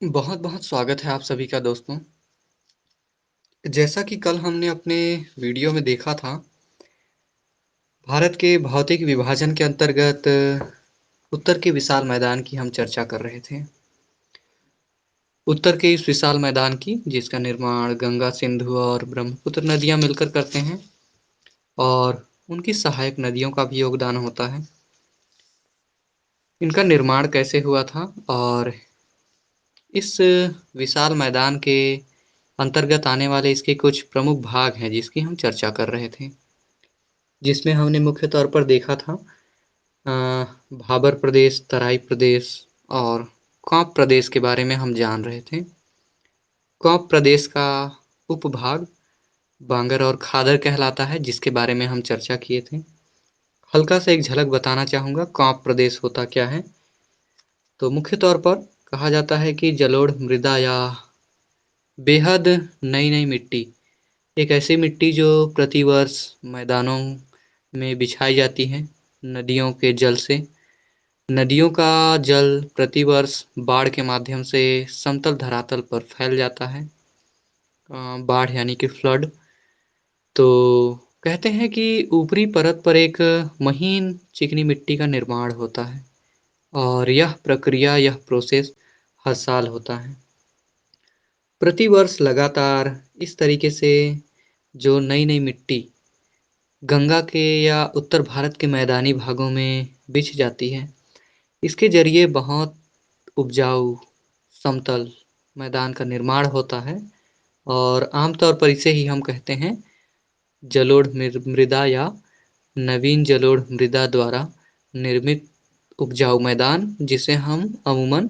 बहुत-बहुत स्वागत है आप सभी का दोस्तों। जैसा कि कल हमने अपने वीडियो में देखा था, भारत के भौतिक विभाजन के अंतर्गत उत्तर के विशाल मैदान की हम चर्चा कर रहे थे। उत्तर के इस विशाल मैदान की जिसका निर्माण गंगा, सिंधु और ब्रह्मपुत्र नदियाँ मिलकर करते हैं और उनकी सहायक नदियों का भी योगदान होता है। इनका निर्माण कैसे हुआ था और इस विशाल मैदान के अंतर्गत आने वाले इसके कुछ प्रमुख भाग हैं जिसकी हम चर्चा कर रहे थे। जिसमें हमने मुख्य तौर पर देखा था भाबर प्रदेश, तराई प्रदेश और कोंप प्रदेश के बारे में हम जान रहे थे। कोंप प्रदेश का उपभाग बांगर और खादर कहलाता है, जिसके बारे में हम चर्चा किए थे। हल्का सा एक झलक बताना चाहूँगा, कोंप प्रदेश होता क्या है। तो मुख्य तौर पर कहा जाता है कि जलोढ़ मृदा या बेहद नई-नई मिट्टी, एक ऐसी मिट्टी जो प्रतिवर्ष मैदानों में बिछाई जाती है नदियों के जल से। नदियों का जल प्रतिवर्ष बाढ़ के माध्यम से समतल धरातल पर फैल जाता है। बाढ़ यानी कि फ्लड। तो कहते हैं कि ऊपरी परत पर एक महीन चिकनी मिट्टी का निर्माण होता है और यह प्रोसेस हर साल होता है। प्रतिवर्ष लगातार इस तरीके से जो नई-नई मिट्टी गंगा के या उत्तर भारत के मैदानी भागों में बिछ जाती है, इसके ज़रिए बहुत उपजाऊ समतल मैदान का निर्माण होता है और आमतौर पर इसे ही हम कहते हैं जलोढ़ मृदा या नवीन जलोढ़ मृदा द्वारा निर्मित उपजाऊ मैदान, जिसे हम अमूमन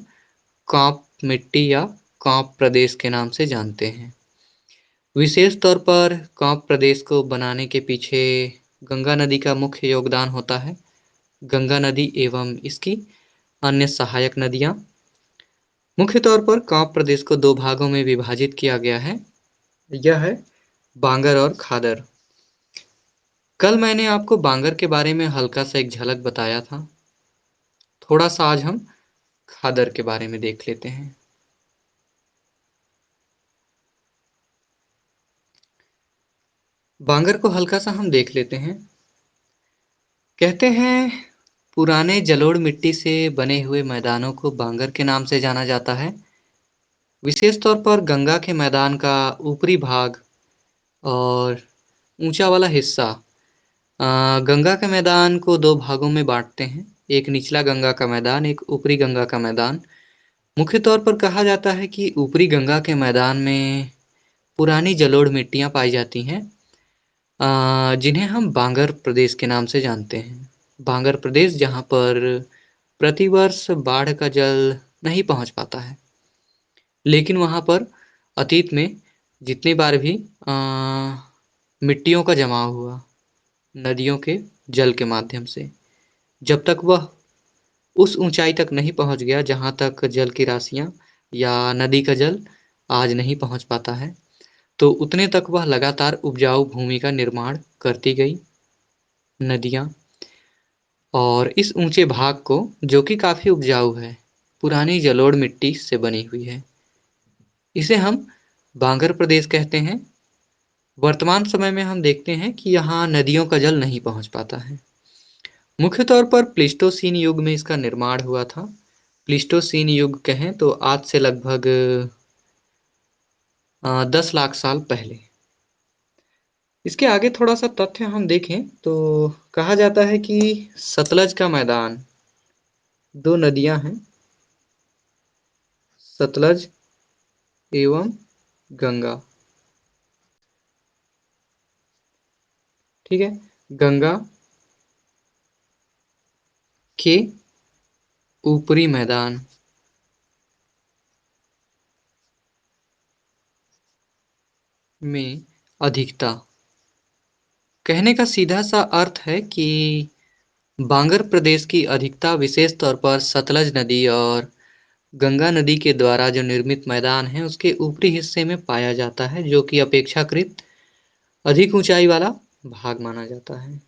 कांप मिट्टी या कांप प्रदेश के नाम से जानते हैं। विशेष तौर पर कांप प्रदेश को बनाने के पीछे गंगा नदी का मुख्य योगदान होता है। गंगा नदी एवं इसकी अन्य सहायक नदियाँ। मुख्य तौर पर कांप प्रदेश को दो भागों में विभाजित किया गया है। यह है बांगर और खादर। कल मैंने आपको बांगर के बारे में हल्का सा एक झलक बताया था। थोड़ा सा आज हम खादर के बारे में देख लेते हैं। बांगर को हल्का सा हम देख लेते हैं। कहते हैं पुराने जलोढ़ मिट्टी से बने हुए मैदानों को बांगर के नाम से जाना जाता है। विशेष तौर पर गंगा के मैदान का ऊपरी भाग और ऊंचा वाला हिस्सा। गंगा के मैदान को दो भागों में बांटते हैं, एक निचला गंगा का मैदान, एक ऊपरी गंगा का मैदान। मुख्य तौर पर कहा जाता है कि ऊपरी गंगा के मैदान में पुरानी जलोढ़ मिट्टियां पाई जाती हैं, जिन्हें हम बांगर प्रदेश के नाम से जानते हैं। बांगर प्रदेश जहाँ पर प्रतिवर्ष बाढ़ का जल नहीं पहुँच पाता है, लेकिन वहाँ पर अतीत में जितनी बार भी मिट्टियों का जमाव हुआ नदियों के जल के माध्यम से, जब तक वह उस ऊंचाई तक नहीं पहुँच गया जहाँ तक जल की राशियाँ या नदी का जल आज नहीं पहुँच पाता है, तो उतने तक वह लगातार उपजाऊ भूमि का निर्माण करती गई नदियाँ। और इस ऊंचे भाग को, जो कि काफ़ी उपजाऊ है, पुरानी जलोढ़ मिट्टी से बनी हुई है, इसे हम बांगर प्रदेश कहते हैं। वर्तमान समय में हम देखते हैं कि यहाँ नदियों का जल नहीं पहुँच पाता है। मुख्य तौर पर प्लीस्टोसीन युग में इसका निर्माण हुआ था। प्लीस्टोसीन युग कहें तो आज से लगभग 10 लाख साल पहले। इसके आगे थोड़ा सा तथ्य हम देखें तो कहा जाता है कि सतलज का मैदान, दो नदियां हैं, सतलज एवं गंगा। ठीक है, गंगा के ऊपरी मैदान में अधिकता, कहने का सीधा सा अर्थ है कि बांगर प्रदेश की अधिकता विशेष तौर पर सतलज नदी और गंगा नदी के द्वारा जो निर्मित मैदान है उसके ऊपरी हिस्से में पाया जाता है, जो कि अपेक्षाकृत अधिक ऊंचाई वाला भाग माना जाता है।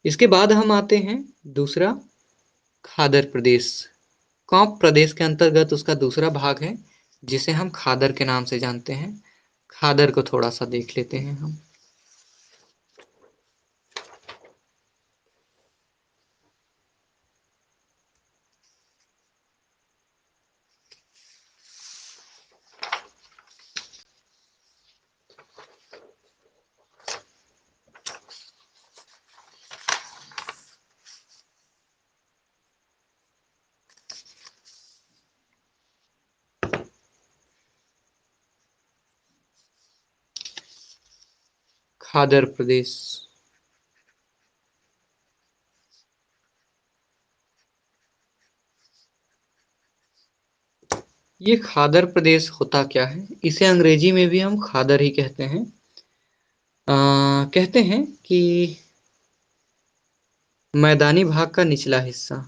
इसके बाद हम आते हैं दूसरा खादर प्रदेश। कौप प्रदेश के अंतर्गत उसका दूसरा भाग है, जिसे हम खादर के नाम से जानते हैं। खादर को थोड़ा-सा देख लेते हैं हम। खादर प्रदेश। ये खादर प्रदेश होता क्या है? इसे अंग्रेजी में भी हम खादर ही कहते हैं। कहते हैं कि मैदानी भाग का निचला हिस्सा।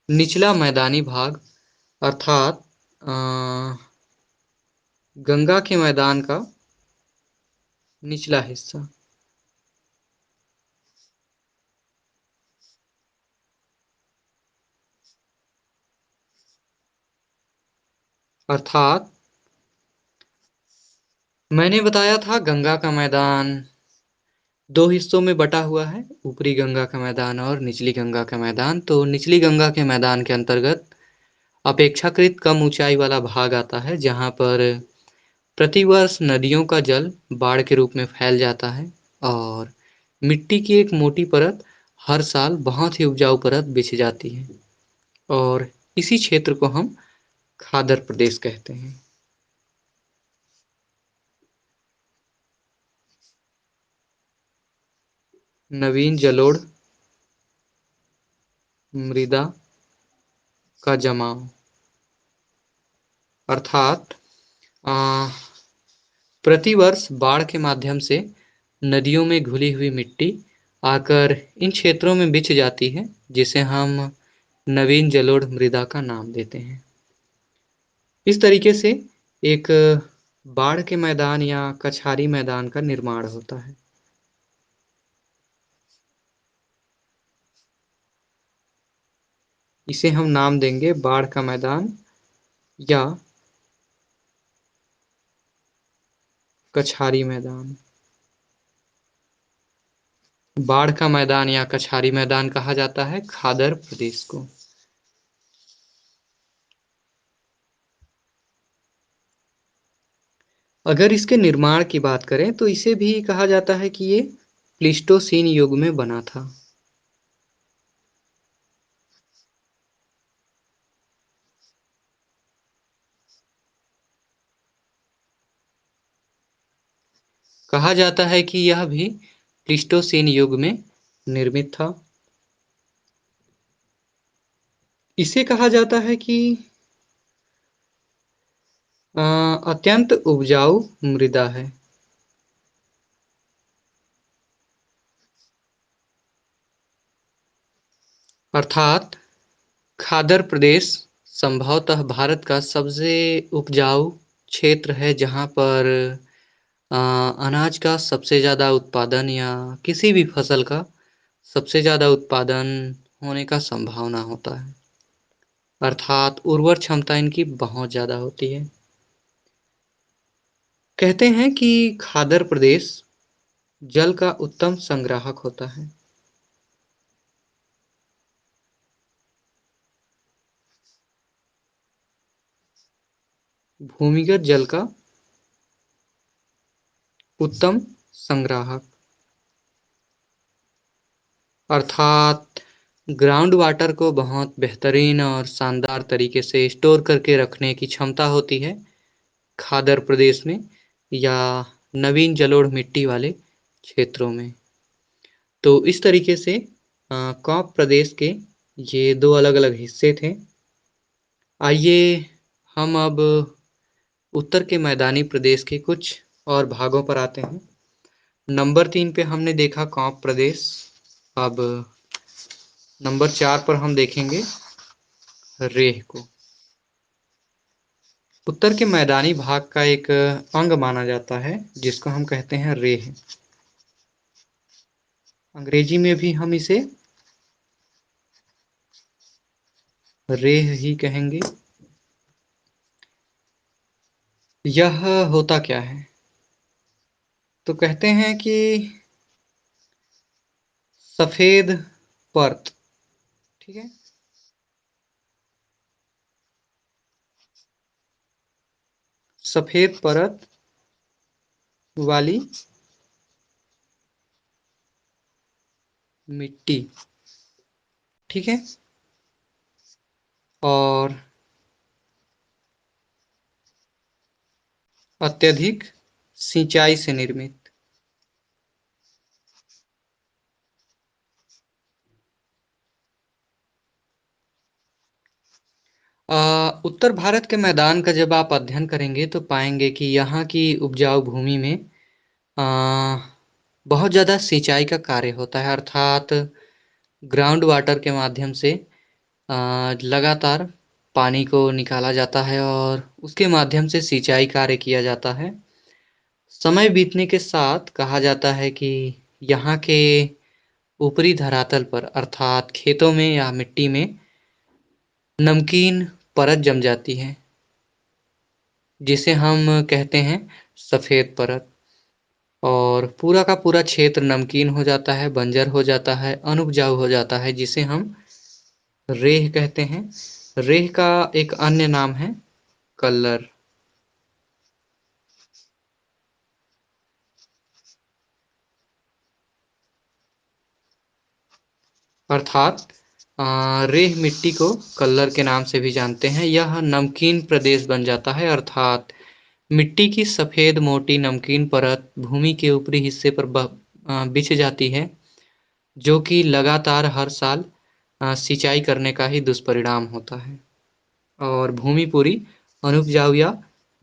निचला मैदानी भाग अर्थात अ, गंगा के मैदान का निचला हिस्सा। अर्थात मैंने बताया था गंगा का मैदान दो हिस्सों में बटा हुआ है, ऊपरी गंगा का मैदान और निचली गंगा का मैदान। तो निचली गंगा के मैदान के अंतर्गत अपेक्षाकृत कम ऊंचाई वाला भाग आता है, जहां पर प्रतिवर्ष नदियों का जल बाढ़ के रूप में फैल जाता है और मिट्टी की एक मोटी परत हर साल बहुत ही उपजाऊ परत बिछ जाती है, और इसी क्षेत्र को हम खादर प्रदेश कहते हैं। नवीन जलोढ़ मृदा का जमाव अर्थात अ, प्रतिवर्ष बाढ़ के माध्यम से नदियों में घुली हुई मिट्टी आकर इन क्षेत्रों में बिछ जाती है, जिसे हम नवीन जलोढ़ मृदा का नाम देते हैं। इस तरीके से एक बाढ़ के मैदान या कछारी मैदान का निर्माण होता है। इसे हम नाम देंगे बाढ़ का मैदान या कछारी मैदान। बाढ़ का मैदान या कछारी मैदान कहा जाता है खादर प्रदेश को। अगर इसके निर्माण की बात करें तो इसे भी कहा जाता है कि ये प्लीस्टोसीन युग में बना था। कहा जाता है कि यह भी प्लीस्टोसीन युग में निर्मित था। इसे कहा जाता है कि अत्यंत उपजाऊ मृदा है। अर्थात खादर प्रदेश संभवतः भारत का सबसे उपजाऊ क्षेत्र है, जहाँ पर अनाज का सबसे ज़्यादा उत्पादन या किसी भी फसल का सबसे ज़्यादा उत्पादन होने का संभावना होता है। अर्थात उर्वर क्षमता इनकी बहुत ज़्यादा होती है। कहते हैं कि खादर प्रदेश जल का उत्तम संग्राहक होता है। भूमिगत जल का उत्तम संग्राहक अर्थात ग्राउंड वाटर को बहुत बेहतरीन और शानदार तरीके से स्टोर करके रखने की क्षमता होती है खादर प्रदेश में या नवीन जलोढ़ मिट्टी वाले क्षेत्रों में। तो इस तरीके से कौप प्रदेश के ये दो अलग-अलग हिस्से थे। आइए हम अब उत्तर के मैदानी प्रदेश के कुछ और भागों पर आते हैं। नंबर 3 पे हमने देखा कौप प्रदेश। अब नंबर 4 पर हम देखेंगे रेह को। उत्तर के मैदानी भाग का एक अंग माना जाता है, जिसको हम कहते हैं रेह। अंग्रेजी में भी हम इसे रेह ही कहेंगे। यह होता क्या है? तो कहते हैं कि सफेद परत, ठीक है? सफेद परत वाली मिट्टी, ठीक है? और अत्यधिक सिंचाई से निर्मित। उत्तर भारत के मैदान का जब आप अध्ययन करेंगे तो पाएंगे कि यहाँ की उपजाऊ भूमि में अ, बहुत ज़्यादा सिंचाई का कार्य होता है, अर्थात ग्राउंड वाटर के माध्यम से लगातार पानी को निकाला जाता है और उसके माध्यम से सिंचाई कार्य किया जाता है। समय बीतने के साथ कहा जाता है कि यहाँ के ऊपरी धरातल पर अर्थात खेतों में या मिट्टी में नमकीन परत जम जाती है, जिसे हम कहते हैं सफेद परत, और पूरा का पूरा क्षेत्र नमकीन हो जाता है, बंजर हो जाता है, अनउपजाऊ हो जाता है, जिसे हम रेह कहते हैं। रेह का एक अन्य नाम है कल्लर, अर्थात रेह मिट्टी को कल्लर के नाम से भी जानते हैं। यह नमकीन प्रदेश बन जाता है, अर्थात मिट्टी की सफेद मोटी नमकीन परत भूमि के ऊपरी हिस्से पर बिछ जाती है, जो कि लगातार हर साल सिंचाई करने का ही दुष्परिणाम होता है, और भूमि पूरी अनुपजाऊ या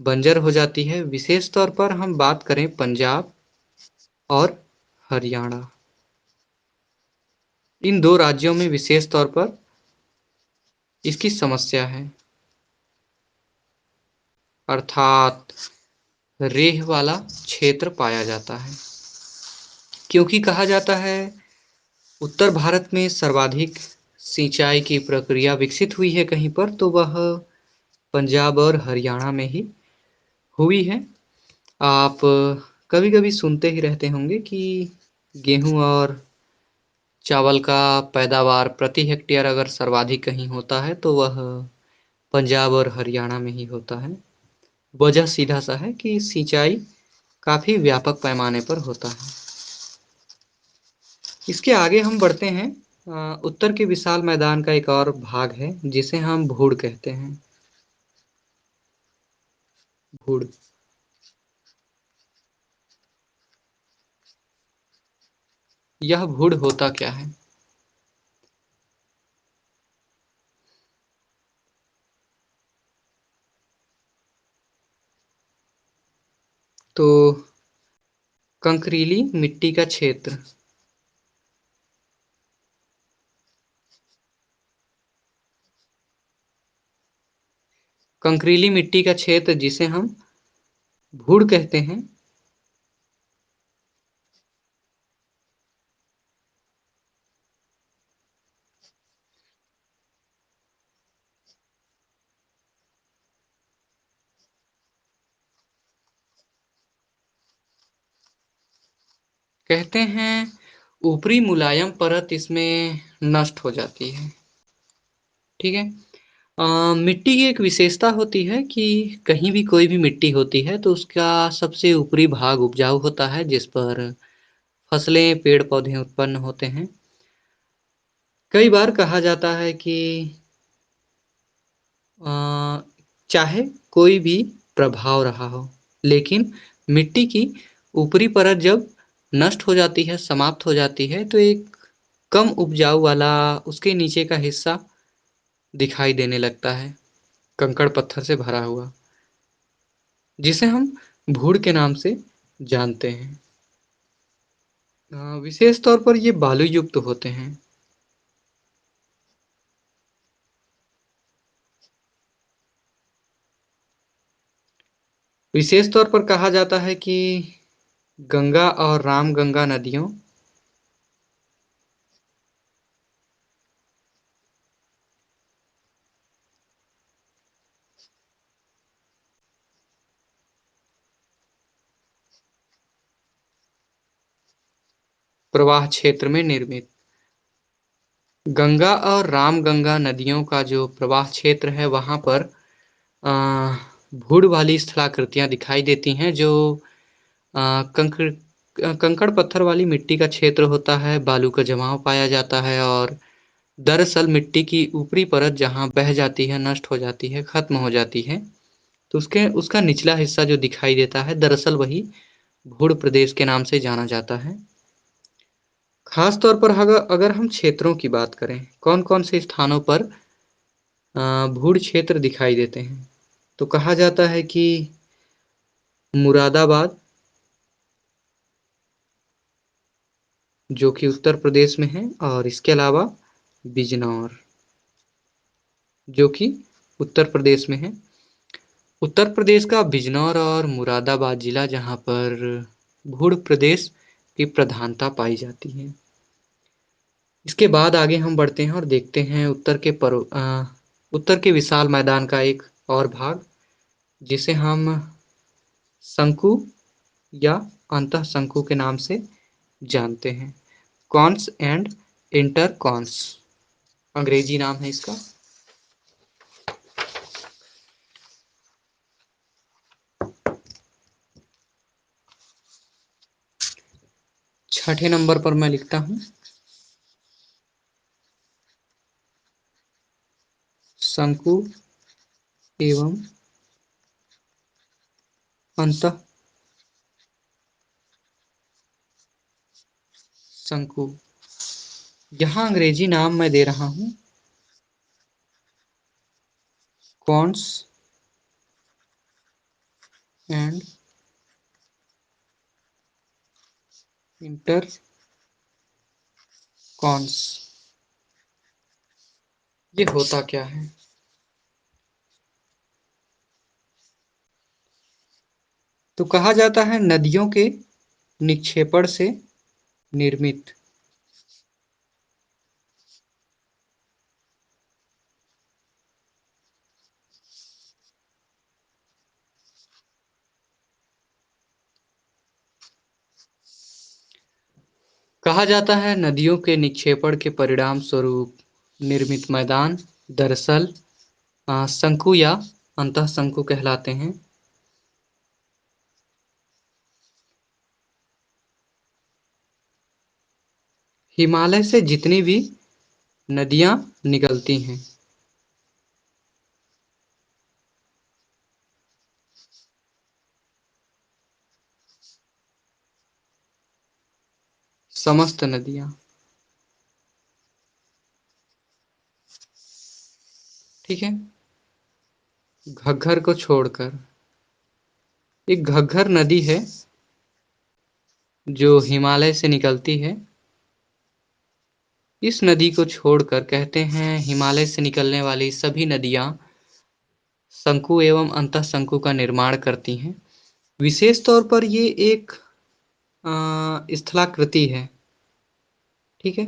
बंजर हो जाती है। विशेष तौर पर हम बात करें पंजाब और हरियाणा, इन दो राज्यों में विशेष तौर पर इसकी समस्या है, अर्थात रेह वाला क्षेत्र पाया जाता है, क्योंकि कहा जाता है उत्तर भारत में सर्वाधिक सिंचाई की प्रक्रिया विकसित हुई है कहीं पर, तो वह पंजाब और हरियाणा में ही हुई है। आप कभी-कभी सुनते ही रहते होंगे कि गेहूँ और चावल का पैदावार प्रति हेक्टेयर अगर सर्वाधिक कहीं होता है तो वह पंजाब और हरियाणा में ही होता है। वजह सीधा-सा है कि सिंचाई काफ़ी व्यापक पैमाने पर होता है। इसके आगे हम बढ़ते हैं। उत्तर के विशाल मैदान का एक और भाग है जिसे हम भूड़ कहते हैं। भूड़, यह भूड़ होता क्या है? तो कंकरीली मिट्टी का क्षेत्र, कंकरीली मिट्टी का क्षेत्र जिसे हम भूड़ कहते हैं, कहते हैं ऊपरी मुलायम परत इसमें नष्ट हो जाती है, ठीक है? मिट्टी की एक विशेषता होती है कि कहीं भी कोई भी मिट्टी होती है तो उसका सबसे ऊपरी भाग उपजाऊ होता है, जिस पर फसलें, पेड़-पौधे उत्पन्न होते हैं। कई बार कहा जाता है कि अ, चाहे कोई भी प्रभाव रहा हो, लेकिन मिट्टी की ऊपरी परत जब नष्ट हो जाती है, समाप्त हो जाती है, तो एक कम उपजाऊ वाला उसके नीचे का हिस्सा दिखाई देने लगता है, कंकड़-पत्थर से भरा हुआ, जिसे हम भूड़ के नाम से जानते हैं। विशेष तौर पर ये बालू युक्त होते हैं। विशेष तौर पर कहा जाता है कि गंगा और रामगंगा नदियों प्रवाह क्षेत्र में निर्मित। गंगा और रामगंगा नदियों का जो प्रवाह क्षेत्र है वहाँ पर अ, भूड वाली स्थलाकृतियाँ दिखाई देती हैं जो अ, कंकड़ कंकड़ पत्थर वाली मिट्टी का क्षेत्र होता है, बालू का जमाव पाया जाता है और दरअसल मिट्टी की ऊपरी परत जहाँ बह जाती है, नष्ट हो जाती है, खत्म हो जाती है, तो उसके उसका निचला हिस्सा जो दिखाई देता है, दरअसल वही भूड़ प्रदेश के नाम से जाना जाता है। खास तौर पर अगर अगर हम क्षेत्रों की बात करें, कौन-कौन से स्थानों पर भूड़ क्षेत्र दिखाई देते हैं, तो कहा जाता है कि मुरादाबाद, जो कि उत्तर प्रदेश में है, और इसके अलावा बिजनौर, जो कि उत्तर प्रदेश में है। उत्तर प्रदेश का बिजनौर और मुरादाबाद जिला जहाँ पर भूड़ प्रदेश की प्रधानता पाई जाती है। इसके बाद आगे हम बढ़ते हैं और देखते हैं उत्तर के विशाल मैदान का एक और भाग, जिसे हम शंकु या अंतःशंकु के नाम से जानते हैं। कॉन्स एंड इंटरकॉन्स अंग्रेजी नाम है इसका। छठे नंबर पर मैं लिखता हूँ शंकु एवं अंतः शंकु। यहाँ अंग्रेजी नाम मैं दे रहा हूँ कॉन्स एंड इंटरकॉन्स। ये होता क्या है? तो कहा जाता है नदियों के निक्षेपण से निर्मित। कहा जाता है नदियों के निक्षेपण के परिणाम स्वरूप निर्मित मैदान दरअसल शंकु या अंतःशंकु कहलाते हैं। हिमालय से जितनी भी नदियां निकलती हैं, समस्त नदियां, ठीक है, घग्घर को छोड़कर। एक घग्घर नदी है जो हिमालय से निकलती है। इस नदी को छोड़कर कहते हैं हिमालय से निकलने वाली सभी नदियां शंकु एवं अंतःशंकु का निर्माण करती हैं। विशेष तौर पर ये एक स्थलाकृति है, ठीक है,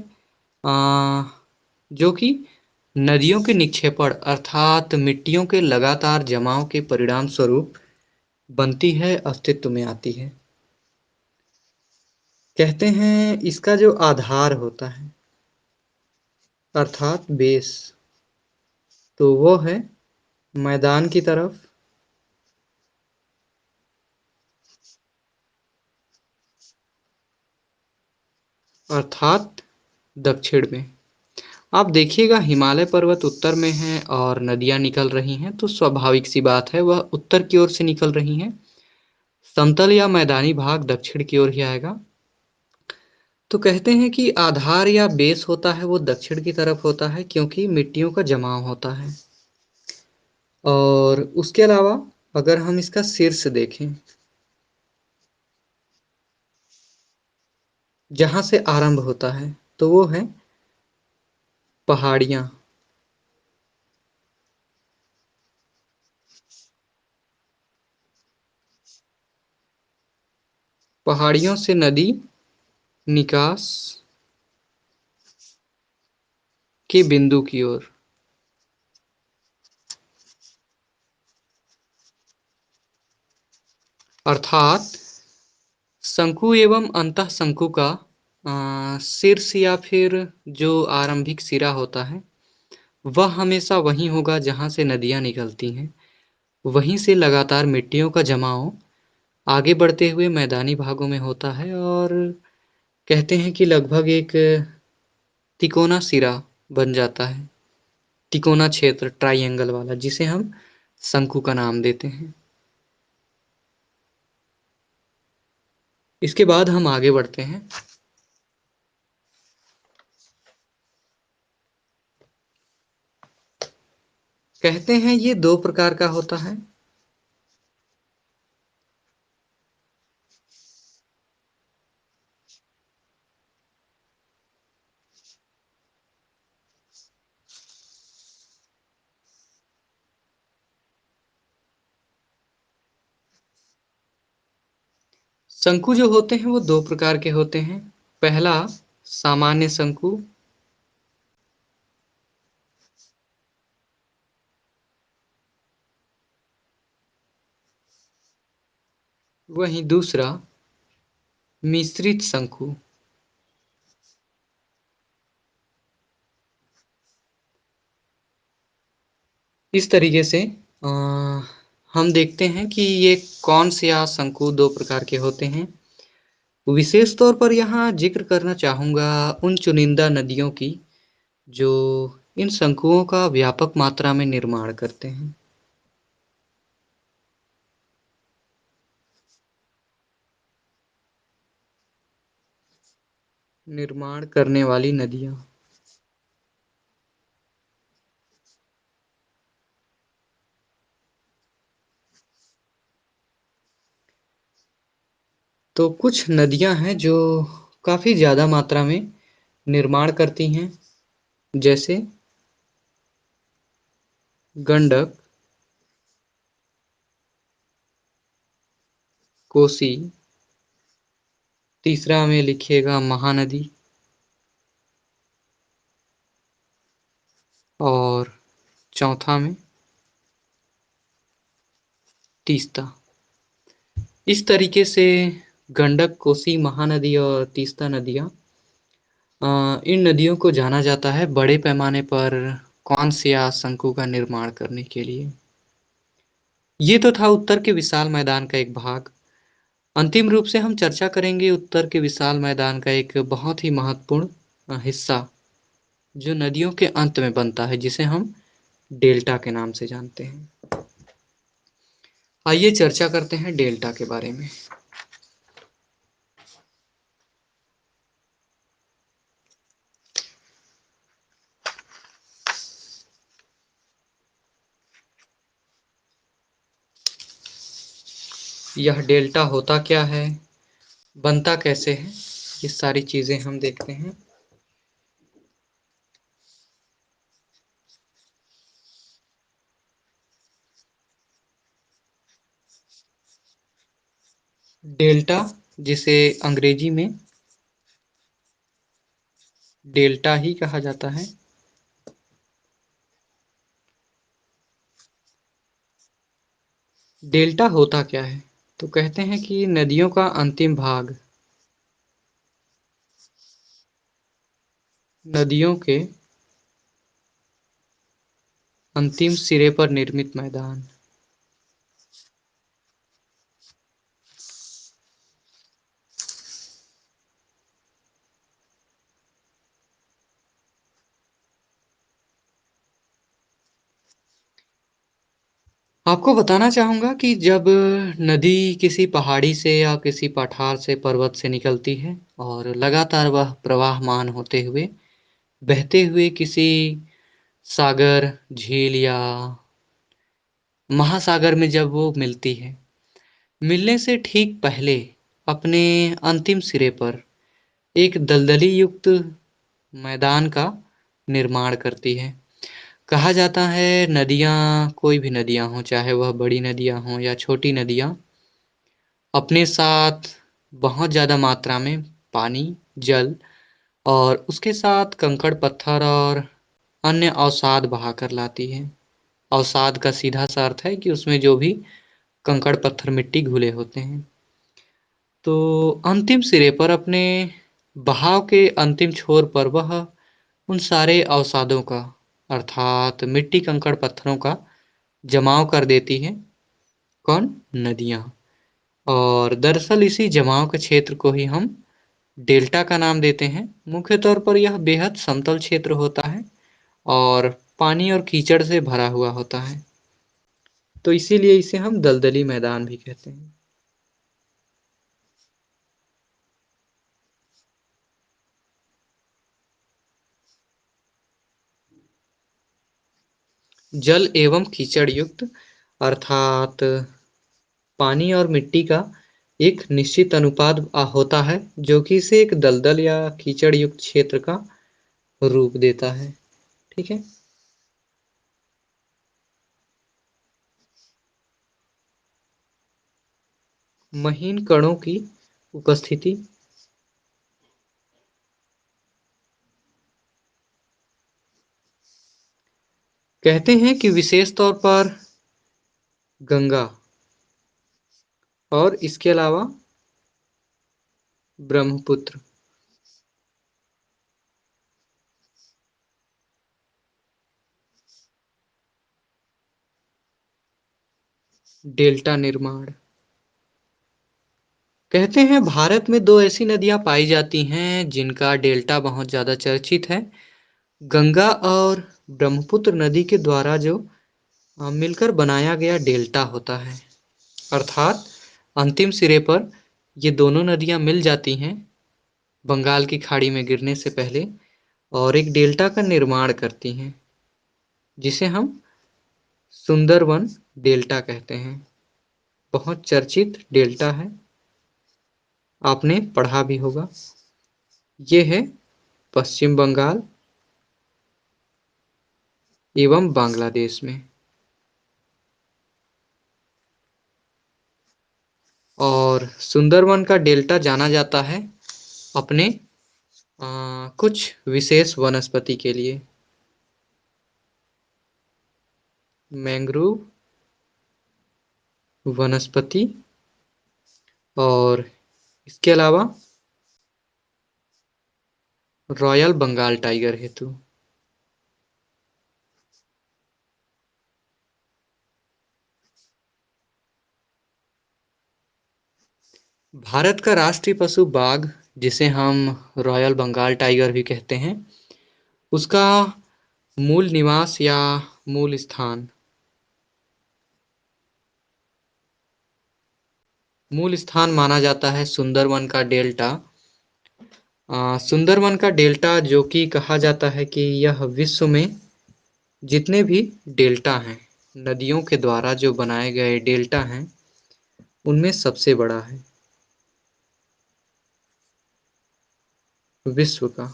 जो कि नदियों के निक्षेपण अर्थात मिट्टियों के लगातार जमाव के परिणाम स्वरूप बनती है, अस्तित्व में आती है। कहते हैं इसका जो आधार होता है अर्थात बेस, तो वो है मैदान की तरफ, अर्थात दक्षिण में। आप देखिएगा हिमालय पर्वत उत्तर में है और नदियां निकल रही हैं, तो स्वाभाविक सी बात है वह उत्तर की ओर से निकल रही हैं। समतल या मैदानी भाग दक्षिण की ओर ही आएगा। तो कहते हैं कि आधार या बेस होता है वो दक्षिण की तरफ होता है क्योंकि मिट्टियों का जमाव होता है। और उसके अलावा अगर हम इसका शीर्ष देखें, जहां से आरंभ होता है, तो वो है पहाड़ियां। पहाड़ियों से नदी निकास के बिंदु की ओर, अर्थात शंकु एवं अंतःशंकु का शीर्ष या फिर जो आरंभिक सिरा होता है, वह हमेशा वहीं होगा जहाँ से नदियाँ निकलती हैं। वहीं से लगातार मिट्टियों का जमाव आगे बढ़ते हुए मैदानी भागों में होता है और कहते हैं कि लगभग एक तिकोना सिरा बन जाता है। तिकोना क्षेत्र ट्रायंगल वाला जिसे हम शंकु का नाम देते हैं। इसके बाद हम आगे बढ़ते हैं। कहते हैं ये 2 प्रकार का होता है। शंकु जो होते हैं वो 2 प्रकार के होते हैं। पहला सामान्य शंकु, वहीं दूसरा मिश्रित शंकु। इस तरीके से हम देखते हैं कि ये कौन से शंकु 2 प्रकार के होते हैं। विशेष तौर पर यहाँ जिक्र करना चाहूँगा उन चुनिंदा नदियों की जो इन शंकुओं का व्यापक मात्रा में निर्माण करते हैं। निर्माण करने वाली नदियाँ। तो कुछ नदियाँ हैं जो काफ़ी ज़्यादा मात्रा में निर्माण करती हैं, जैसे गंडक, कोसी, तीसरा में लिखिएगा महानदी और चौथा में तीस्ता। इस तरीके से गंडक, कोसी, महानदी और तीस्ता नदियाँ इन नदियों को जाना जाता है बड़े पैमाने पर कौन से शंकु का निर्माण करने के लिए। ये तो था उत्तर के विशाल मैदान का एक भाग। अंतिम रूप से हम चर्चा करेंगे उत्तर के विशाल मैदान का एक बहुत ही महत्वपूर्ण हिस्सा जो नदियों के अंत में बनता है जिसे हम डेल्टा के नाम से जानते हैं। आइए चर्चा करते हैं डेल्टा के बारे में। यह डेल्टा होता क्या है, बनता कैसे है, ये सारी चीजें हम देखते हैं। डेल्टा जिसे अंग्रेजी में डेल्टा ही कहा जाता है। डेल्टा होता क्या है, तो कहते हैं कि नदियों का अंतिम भाग, नदियों के अंतिम सिरे पर निर्मित मैदान। आपको बताना चाहूँगा कि जब नदी किसी पहाड़ी से या किसी पठार से, पर्वत से निकलती है और लगातार वह प्रवाहमान होते हुए, बहते हुए किसी सागर, झील या महासागर में जब वो मिलती है, मिलने से ठीक पहले अपने अंतिम सिरे पर एक दलदली युक्त मैदान का निर्माण करती है। कहा जाता है नदियाँ, कोई भी नदियाँ हों, चाहे वह बड़ी नदियाँ हों या छोटी नदियाँ, अपने साथ बहुत ज़्यादा मात्रा में पानी, जल और उसके साथ कंकड़ पत्थर और अन्य अवसाद बहाकर लाती है। अवसाद का सीधा सा अर्थ है कि उसमें जो भी कंकड़ पत्थर मिट्टी घुले होते हैं। तो अंतिम सिरे पर अपने बहाव के अंतिम छोर पर वह उन सारे अवसादों का अर्थात मिट्टी कंकड़ पत्थरों का जमाव कर देती है। कौन? नदियाँ। और दरअसल इसी जमाव के क्षेत्र को ही हम डेल्टा का नाम देते हैं। मुख्य तौर पर यह बेहद समतल क्षेत्र होता है और पानी और कीचड़ से भरा हुआ होता है, तो इसीलिए इसे हम दलदली मैदान भी कहते हैं। जल एवं कीचड़ युक्त अर्थात पानी और मिट्टी का एक निश्चित अनुपात होता है जो कि इसे एक दलदल या कीचड़ युक्त क्षेत्र का रूप देता है। ठीक है। महीन कणों की उपस्थिति। कहते हैं कि विशेष तौर पर गंगा और इसके अलावा ब्रह्मपुत्र डेल्टा निर्माण। कहते हैं भारत में दो ऐसी नदियां पाई जाती हैं जिनका डेल्टा बहुत ज़्यादा चर्चित है। गंगा और ब्रह्मपुत्र नदी के द्वारा जो मिलकर बनाया गया डेल्टा होता है, अर्थात अंतिम सिरे पर ये दोनों नदियां मिल जाती हैं बंगाल की खाड़ी में गिरने से पहले और एक डेल्टा का निर्माण करती हैं, जिसे हम सुंदरवन डेल्टा कहते हैं। बहुत चर्चित डेल्टा है, आपने पढ़ा भी होगा। ये है पश्चिम बंगाल एवं बांग्लादेश में। और सुंदरवन का डेल्टा जाना जाता है अपने कुछ विशेष वनस्पति के लिए। मैंग्रोव वनस्पति और इसके अलावा रॉयल बंगाल टाइगर हेतु। भारत का राष्ट्रीय पशु बाघ, जिसे हम रॉयल बंगाल टाइगर भी कहते हैं, उसका मूल निवास या मूल स्थान माना जाता है सुंदरवन का डेल्टा। सुंदरवन का डेल्टा जो कि कहा जाता है कि यह विश्व में जितने भी डेल्टा हैं, नदियों के द्वारा जो बनाए गए डेल्टा हैं, उनमें सबसे बड़ा है विश्व का।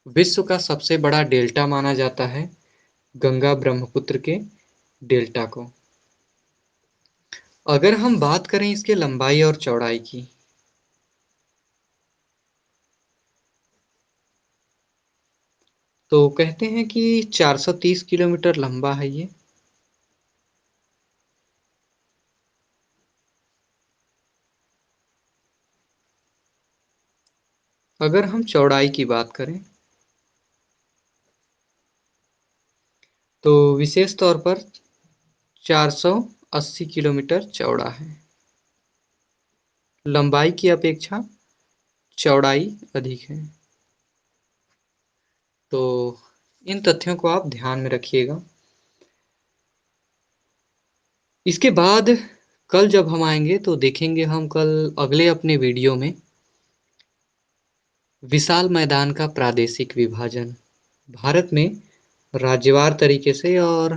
विश्व का सबसे बड़ा डेल्टा माना जाता है गंगा ब्रह्मपुत्र के डेल्टा को। अगर हम बात करें इसके लंबाई और चौड़ाई की, तो कहते हैं कि 430 किलोमीटर लंबा है ये। अगर हम चौड़ाई की बात करें तो विशेष तौर पर 480 किलोमीटर चौड़ा है। लंबाई की अपेक्षा चौड़ाई अधिक है। तो इन तथ्यों को आप ध्यान में रखिएगा। इसके बाद कल जब हम आएंगे तो देखेंगे हम कल अगले अपने वीडियो में विशाल मैदान का प्रादेशिक विभाजन, भारत में राज्यवार तरीके से और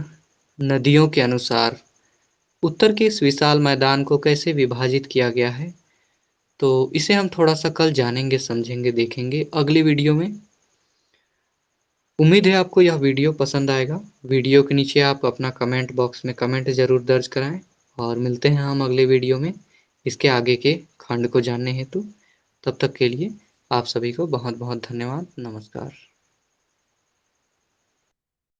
नदियों के अनुसार उत्तर के इस विशाल मैदान को कैसे विभाजित किया गया है, तो इसे हम थोड़ा सा कल जानेंगे, समझेंगे, देखेंगे अगली वीडियो में। उम्मीद है आपको यह वीडियो पसंद आएगा। वीडियो के नीचे आप अपना कमेंट बॉक्स में कमेंट ज़रूर दर्ज कराएं और मिलते हैं हम अगले वीडियो में इसके आगे के खंड को जानने हेतु। तब तक के लिए आप सभी को बहुत बहुत धन्यवाद। नमस्कार।